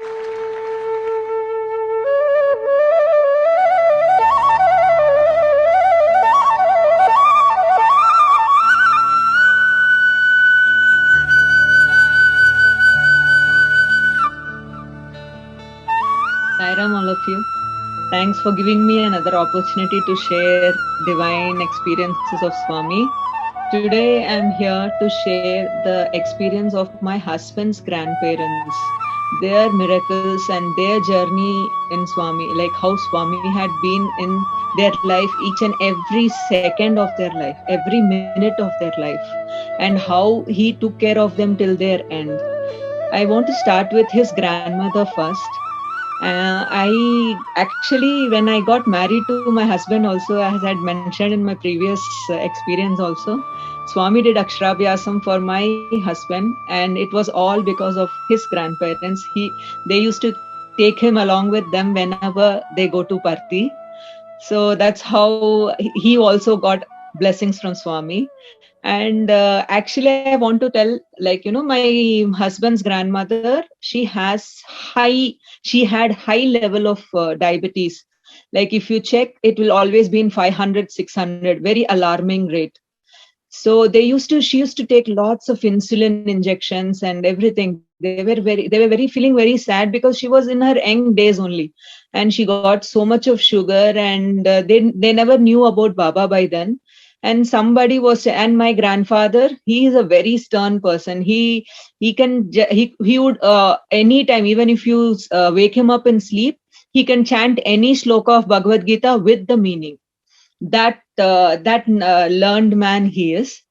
Sairam, all of you. Thanks for giving me another opportunity to share divine experiences of Swami. Today I'm here to share the experience of my husband's grandparents, their miracles and their journey in Swami, like how Swami had been in their life, each and every second of their life, every minute of their life, and how he took care of them till their end. I want to start with his grandmother first. I actually, when I got married to my husband, also, as I had mentioned in my previous experience, also, Swami did Aksharabhyasam for my husband, and it was all because of his grandparents. They used to take him along with them whenever they go to Parthi. So that's how he also got blessings from Swami. And actually, I want to tell, like, my husband's grandmother, she had high level of diabetes. Like, if you check, it will always be in 500, 600, very alarming rate. So she used to take lots of insulin injections and everything. They were feeling very sad because she was in her young days only, and she got so much of sugar, and they never knew about Baba by then. And and my grandfather, he is a very stern person. He would anytime, even if you wake him up in sleep, he can chant any shloka of Bhagavad Gita with the meaning. That learned man he is.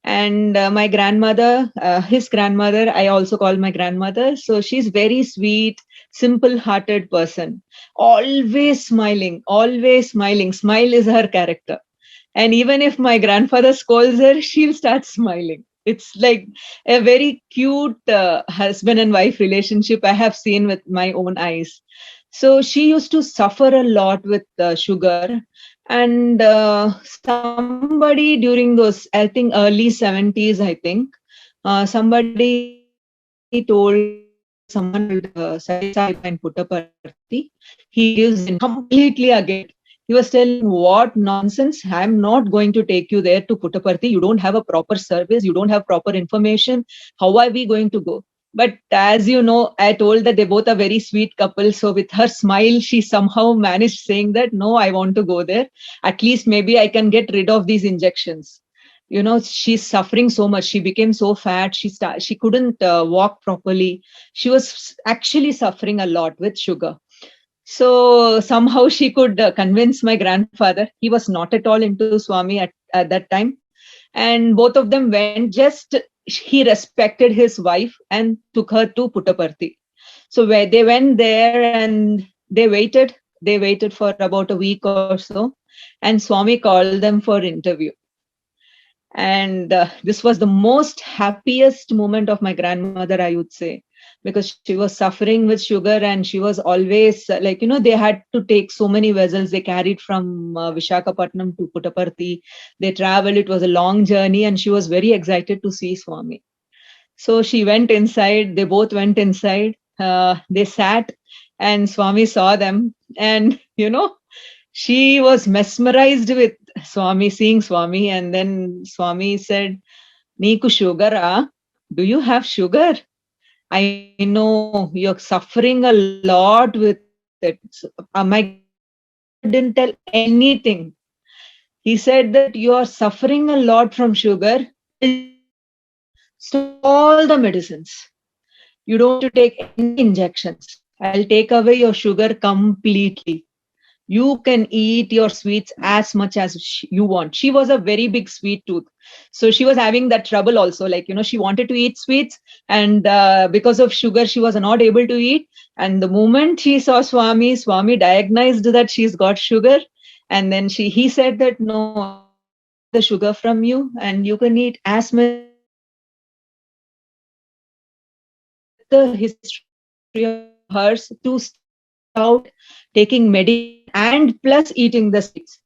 And my grandmother, his grandmother, I also call my grandmother. So she's very sweet, simple hearted person, always smiling, always smiling. Smile is her character. And even if my grandfather scolds her, she'll start smiling. It's like a very cute husband and wife relationship I have seen with my own eyes. So she used to suffer a lot with sugar. And somebody during those, I think, early 70s, I think, somebody told someone called Satyai Sai Baba in Puttaparthi. He gives completely against it. He was telling, what nonsense, I'm not going to take you there to Puttaparthi. You don't have a proper service, you don't have proper information. How are we going to go? But as you know, I told that they both are very sweet couple. So with her smile, she somehow managed saying that, no, I want to go there. At least maybe I can get rid of these injections. She's suffering so much. She became so fat. She couldn't walk properly. She was actually suffering a lot with sugar. So somehow she could convince my grandfather. He was not at all into Swami at that time. And both of them went, just he respected his wife and took her to Puttaparthi. So where they went there, and they waited for about a week or so, and Swami called them for interview. And this was the most happiest moment of my grandmother, I would say, because she was suffering with sugar, and she was always they had to take so many vessels. They carried from Vishakhapatnam to Puttaparthi. They traveled. It was a long journey, and she was very excited to see Swami. So she went inside. They both went inside. They sat, and Swami saw them. And she was mesmerized with Swami, seeing Swami. And then Swami said, Neeku sugara? Do you have sugar? I know you're suffering a lot with it. My grandfather didn't tell anything. He said that you are suffering a lot from sugar. Stop all the medicines. You don't have to take any injections. I'll take away your sugar completely. You can eat your sweets as much as you want. She was a very big sweet tooth. So she was having that trouble also. She wanted to eat sweets, and because of sugar, she was not able to eat. And the moment she saw Swami, Swami diagnosed that she's got sugar. And then he said that, no, I'll take away the sugar from you, and you can eat as much as you want. So that's the history of hers, to start out taking medication and plus eating the sweets.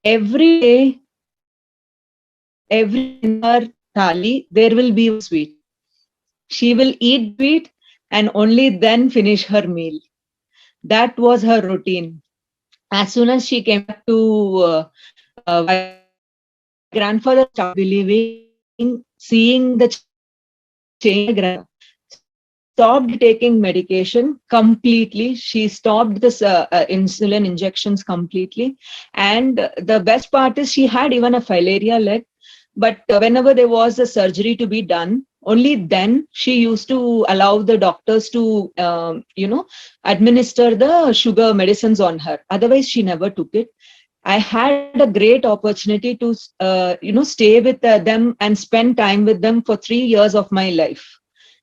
Every day, every in her thali, there will be sweet. She will eat the sweet, and only then finish her meal. That was her routine. As soon as she came back to my grandfather started believing, seeing the change in my grandmother. So she stopped taking medication completely. She stopped this insulin injections completely. And the best part is she had even a filaria leg. But whenever there was a surgery to be done, only then she used to allow the doctors to, administer the sugar medicines on her. Otherwise, she never took it. I had a great opportunity to, stay with them and spend time with them for 3 years of my life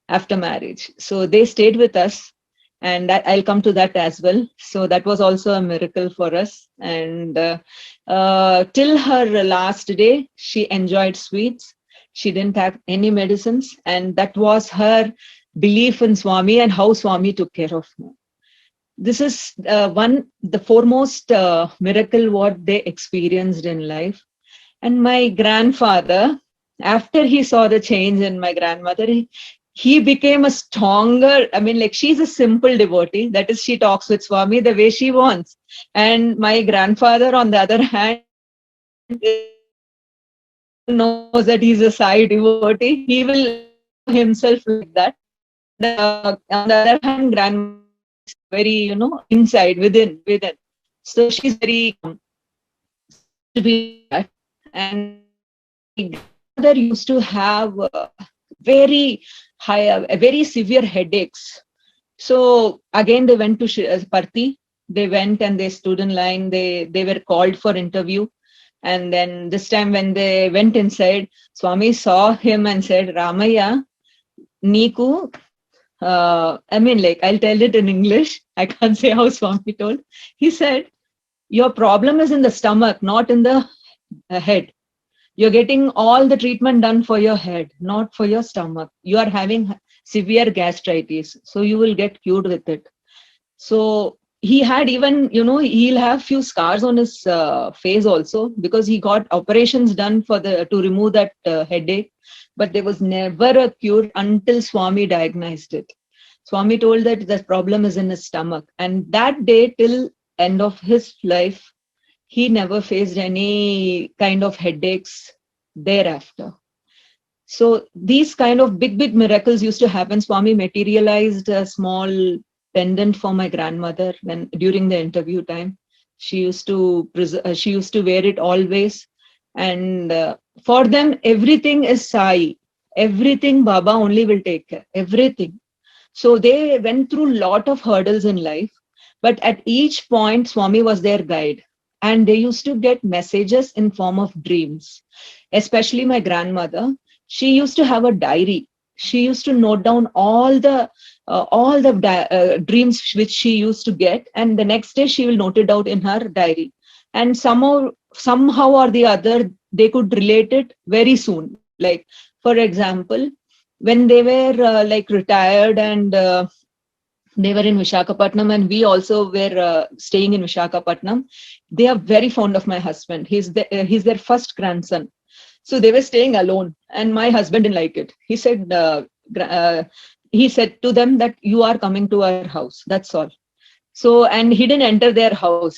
after marriage. So they stayed with us, and I'll come to that as well. So that was also a miracle for us. And till her last day, she enjoyed sweets. She didn't have any medicines, and that was her belief in Swami and how Swami took care of her. This is the foremost miracle what they experienced in life. And my grandfather, after he saw the change in my grandmother, he became a stronger. I mean, like, she's a simple devotee. That is, she talks with Swami the way she wants. And my grandfather, on the other hand, knows that he's a Sai devotee. He will allow himself like that. And on the other hand, grandmother is very, inside, within. So she's very So she used to be like that. And my grandmother used to have very very severe headaches. So again, they went to Parthi. They went and they stood in line. They were called for interview. And then this time when they went inside, Swami saw him and said, Ramaya, Niku, I'll tell it in English. I can't say how Swami told. He said, your problem is in the stomach, not in the head. You're getting all the treatment done for your head, not for your stomach. You are having severe gastritis, so you will get cured with it. So he had even, he'll have few scars on his face also, because he got operations done to remove that headache, but there was never a cure until Swami diagnosed it. Swami told that the problem is in his stomach, and that day till end of his life, he never faced any kind of headaches thereafter. So these kind of big miracles used to happen. Swami materialized a small pendant for my grandmother when during the interview time. She used to wear it always, and for them everything is Sai. Everything Baba only will take care. Everything. So they went through a lot of hurdles in life, but at each point Swami was their guide, and they used to get messages in form of dreams. Especially my grandmother, she used to have a diary. She used to note down all the dreams which she used to get, and the next day she will note it out in her diary. And somehow or the other, they could relate it very soon. Like, for example, when they were retired, and they were in Vishakhapatnam, and we also were staying in Vishakhapatnam. They are very fond of my husband. He's their first grandson. So they were staying alone, and my husband didn't like it. He said to them that you are coming to our house. That's all. So, and he didn't enter their house.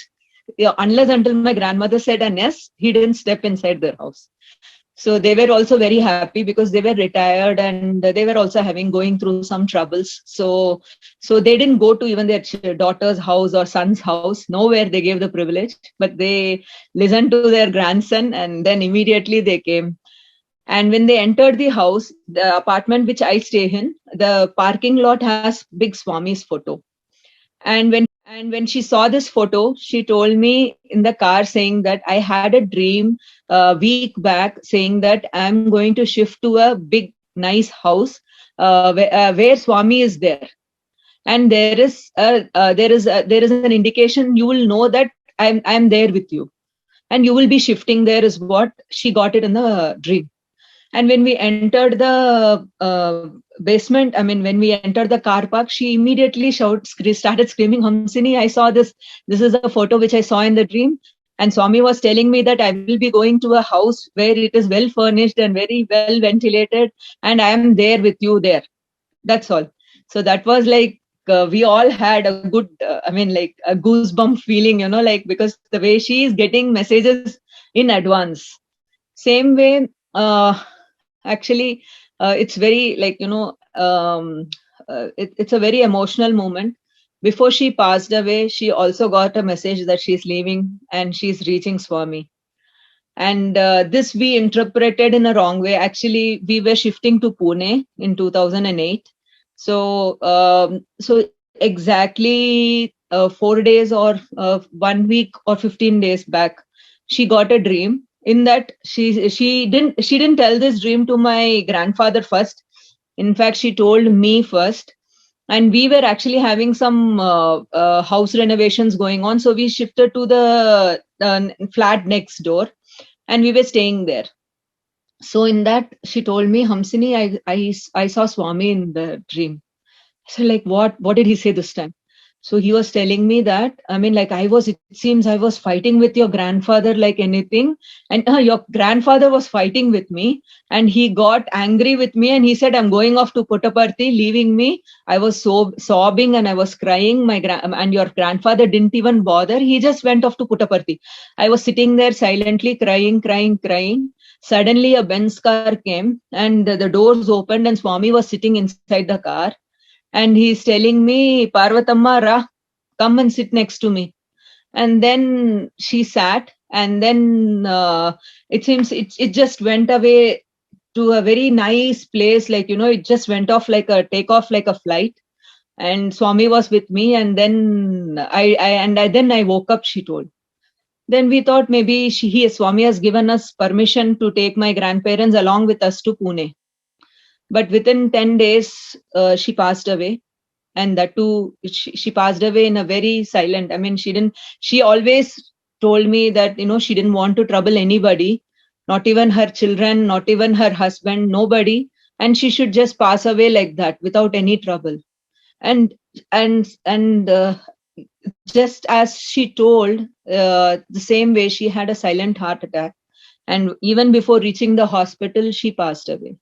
Yeah, unless until my grandmother said an yes, he didn't step inside their house. So they were also very happy because they were retired, and they were also going through some troubles. So they didn't go to even their daughter's house or son's house. Nowhere they gave the privilege, but they listened to their grandson, and then immediately they came. And when they entered the house, the apartment which I stay in, the parking lot has big Swami's photo. And when she saw this photo, she told me in the car saying that I had a dream a week back saying that I'm going to shift to a big, nice house where Swami is there. And there is an indication you will know that I'm there with you, and you will be shifting there, is what she got it in the dream. And when we entered the basement, when we entered the car park, she immediately started screaming, Hamsini, I saw this. This is a photo which I saw in the dream. And Swami was telling me that I will be going to a house where it is well furnished and very well ventilated, and I am there with you there. That's all. So that was like, we all had a good, I mean, like a goosebump feeling, like, because the way she is getting messages in advance. Same way, actually, it's very like, it's a very emotional moment. Before she passed away, she also got a message that she's leaving and she's reaching Swami. And this we interpreted in a wrong way. Actually, we were shifting to Pune in 2008. So exactly 4 days or 1 week or 15 days back, she got a dream. In that, she didn't tell this dream to my grandfather first. In fact, she told me first. And we were actually having some house renovations going on, so we shifted to the flat next door, and we were staying there. So in that, she told me, Hamsini, I saw Swami in the dream. So like, what did he say this time? So he was telling me that, I mean, like, it seems I was fighting with your grandfather like anything. And your grandfather was fighting with me, and he got angry with me, and he said, I'm going off to Puttaparthi, leaving me. I was so sobbing and I was crying. And your grandfather didn't even bother. He just went off to Puttaparthi. I was sitting there silently crying, crying, crying. Suddenly a Benz car came, and the doors opened, and Swami was sitting inside the car, and he's telling me, Parvatamma, Ra, come and sit next to me. And then she sat, and then it seems it just went away to a very nice place, like, it just went off like a takeoff, like a flight. And Swami was with me, and then I woke up, she told. Then we thought maybe Swami has given us permission to take my grandparents along with us to Pune. But within 10 days, she passed away. And that too, she passed away in a very silent, I mean, she always told me that, she didn't want to trouble anybody, not even her children, not even her husband, nobody. And she should just pass away like that without any trouble. And just as she told, the same way, she had a silent heart attack. And even before reaching the hospital, she passed away.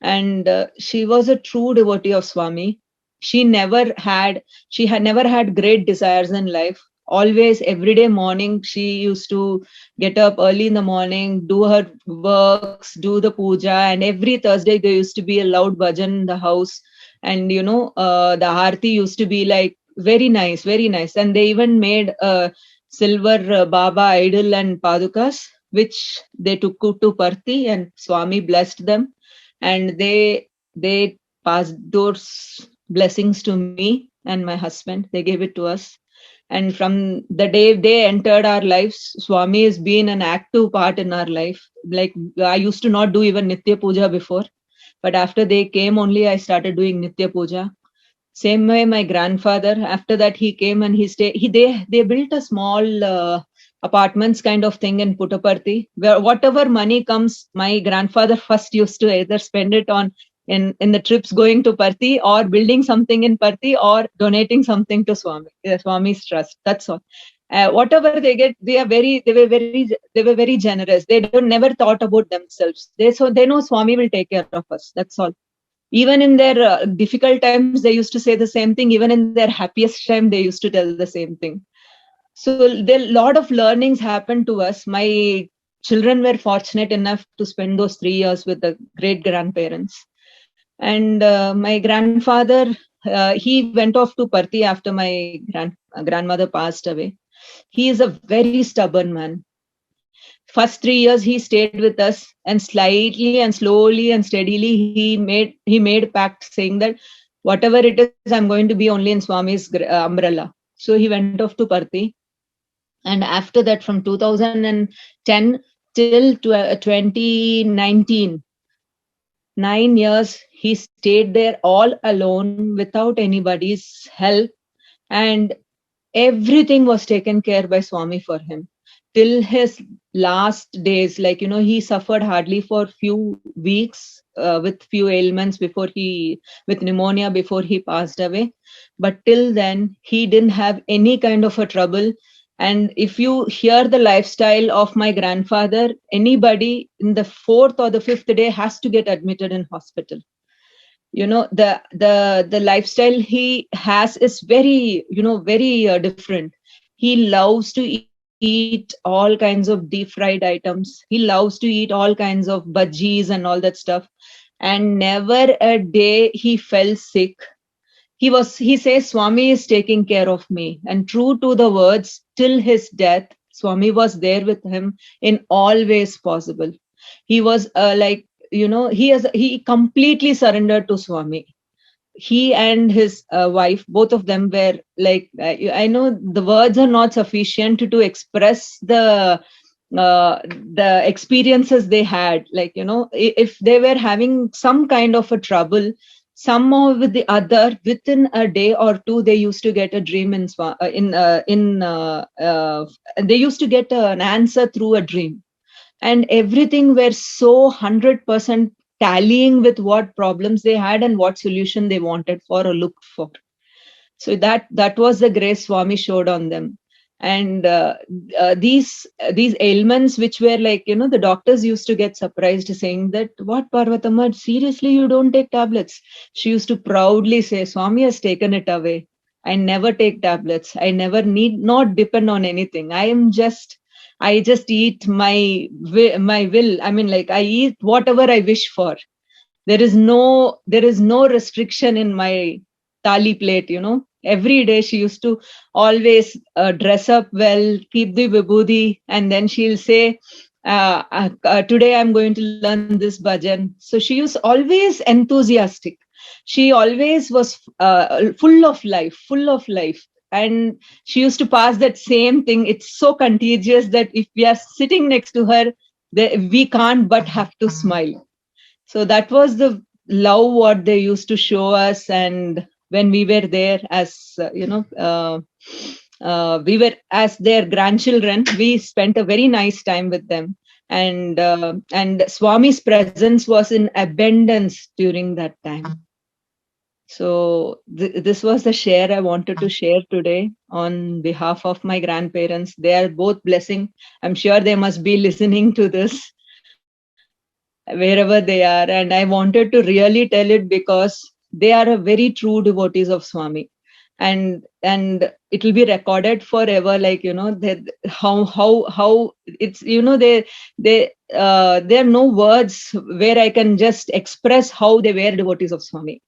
And she was a true devotee of Swami. She had never had great desires in life. Always, every day morning, she used to get up early in the morning, do her works, do the puja, and every Thursday there used to be a loud bhajan in the house. And the aarti used to be like very nice, very nice. And they even made a silver Baba idol and padukas, which they took to Parthi, and Swami blessed them, and they passed those blessings to me and my husband. They gave it to us. And from the day they entered our lives, Swami has been an active part in our life. Like, I used to not do even Nitya Puja before, but after they came only, I started doing Nitya Puja. Same way, my grandfather, after that, he came and they built a small apartments kind of thing in Puttaparthi, where whatever money comes, my grandfather first used to either spend it on in the trips going to Parthi, or building something in Parthi, or donating something to Swami's trust. That's all. Whatever they get, they were very generous. They don't never thought about themselves. They know Swami will take care of us. That's all. Even in their difficult times, they used to say the same thing. Even in their happiest time, they used to tell the same thing. So there a lot of learnings happened to us. My children were fortunate enough to spend those 3 years with the great grandparents. And my grandfather, he went off to Parthi after my grandmother passed away. He is a very stubborn man. First 3 years he stayed with us, and slightly and slowly and steadily he made pact saying that whatever it is, I'm going to be only in Swami's umbrella. So he went off to Parthi. And after that, from 2010 till 2019, 9 years, he stayed there all alone without anybody's help. And everything was taken care by Swami for him till his last days. Like, he suffered hardly for few weeks with few ailments with pneumonia before he passed away. But till then, he didn't have any kind of a trouble. And if you hear the lifestyle of my grandfather, anybody in the fourth or the fifth day has to get admitted in hospital. The lifestyle he has is very, very different. He loves to eat all kinds of deep fried items. He loves to eat all kinds of bhajis and all that stuff. And never a day he fell sick. He says Swami is taking care of me, and true to the words, till his death Swami was there with him in all ways possible. He was like, he completely surrendered to Swami. He and his wife, both of them were like, I know the words are not sufficient to express the experiences they had. Like, if they were having some kind of a trouble, somehow with the other, within a day or two, they used to get a dream they used to get an answer through a dream. And everything were so 100% tallying with what problems they had and what solution they wanted for or looked for. So that was the grace Swami showed on them. And these ailments, which were like, the doctors used to get surprised, saying that, what, Parvatama, seriously, you don't take tablets? She used to proudly say, Swami has taken it away. I never take tablets. I never need not depend on anything. I just eat my will. I mean, like, I eat whatever I wish for. There is no restriction in my thali plate. Every day she used to always dress up well, keep the vibhuti, and then she'll say, today I'm going to learn this bhajan. So she was always enthusiastic. She always was full of life. And she used to pass that same thing. It's so contagious that if we are sitting next to her, we can't but have to smile. So that was the love what they used to show us. And when we were there as we were as their grandchildren, we spent a very nice time with them. And Swami's presence was in abundance during that time. So this was the share I wanted to share today on behalf of my grandparents. They are both blessing. I'm sure they must be listening to this wherever they are. And I wanted to really tell it because they are a very true devotees of Swami. And it will be recorded forever, like, that how it's, there are no words where I can just express how they were devotees of Swami.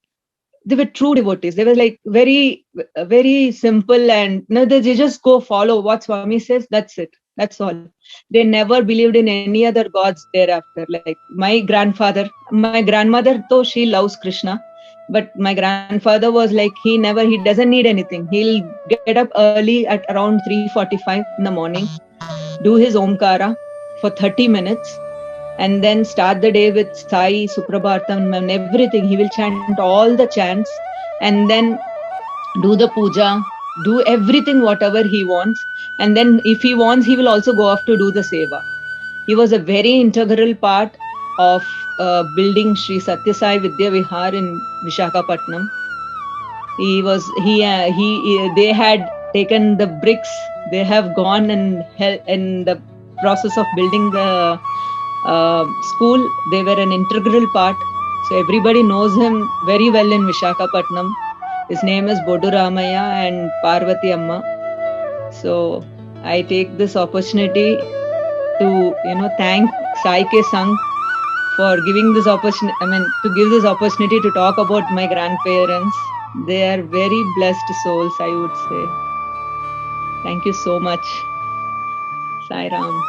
They were true devotees. They were like very, very simple, and they just go follow what Swami says. That's it. That's all. They never believed in any other gods thereafter. Like my grandmother, though she loves Krishna, but my grandfather was like, he doesn't need anything. He'll get up early at around 3:45 in the morning, do his Omkara for 30 minutes, and then start the day with Sai, Suprabhatam, and everything. He will chant all the chants, and then do the puja, do everything whatever he wants. And then if he wants, he will also go off to do the seva. He was a very integral part of building Sri Satyasai Vidya Vihar in Vishakhapatnam. They had taken the bricks. They have gone and in the process of building the school. They were an integral part. So everybody knows him very well in Vishakhapatnam. His name is Bodu Ramaya and Parvati Amma. So I take this opportunity to thank Sai K Sangh for giving this opportunity. To give this opportunity to talk about my grandparents. They are very blessed souls, I would say. Thank you so much. Sai Ram.